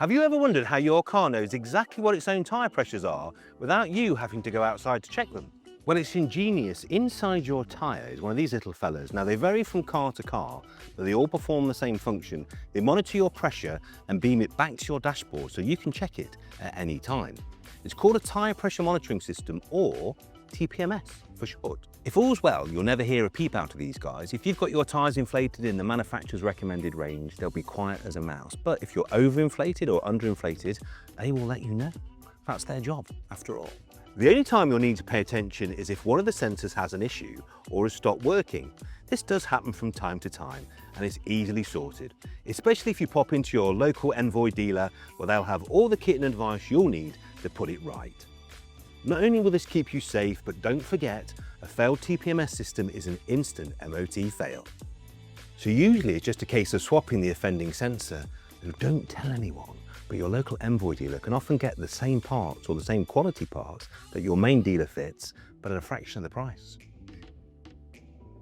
Have you ever wondered how your car knows exactly what its own tyre pressures are without you having to go outside to check them? Well, it's ingenious. Inside your tyre is one of these little fellas. Now, they vary from car to car, but they all perform the same function. They monitor your pressure and beam it back to your dashboard so you can check it at any time. It's called a tyre pressure monitoring system, or TPMS for short. If all's well, you'll never hear a peep out of these guys. If you've got your tyres inflated in the manufacturer's recommended range, they'll be quiet as a mouse. But if you're overinflated or underinflated, they will let you know. That's their job, after all. The only time you'll need to pay attention is if one of the sensors has an issue or has stopped working. This does happen from time to time and is easily sorted, especially if you pop into your local Envoy dealer where they'll have all the kit and advice you'll need to put it right. Not only will this keep you safe, but don't forget, a failed TPMS system is an instant MOT fail. So usually it's just a case of swapping the offending sensor. And don't tell anyone, but your local Envoy dealer can often get the same parts or the same quality parts that your main dealer fits, but at a fraction of the price.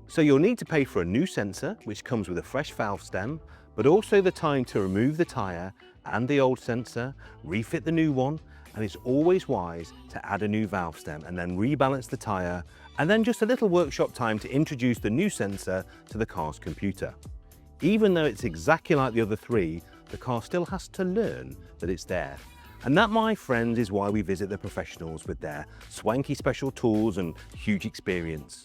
So you'll need to pay for a new sensor, which comes with a fresh valve stem, but also the time to remove the tyre and the old sensor, refit the new one, and it's always wise to add a new valve stem and then rebalance the tyre, and then just a little workshop time to introduce the new sensor to the car's computer. Even though it's exactly like the other three, the car still has to learn that it's there. And that, my friends, is why we visit the professionals with their swanky special tools and huge experience.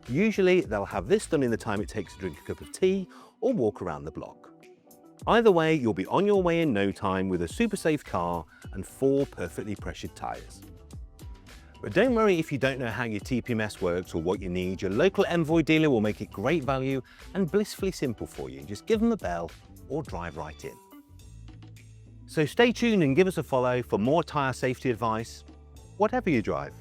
Usually they'll have this done in the time it takes to drink a cup of tea or walk around the block. Either way, you'll be on your way in no time with a super safe car and 4 perfectly pressured tyres. But don't worry if you don't know how your TPMS works or what you need. Your local Envoy dealer will make it great value and blissfully simple for you. Just give them a bell or drive right in. So stay tuned and give us a follow for more tyre safety advice, whatever you drive.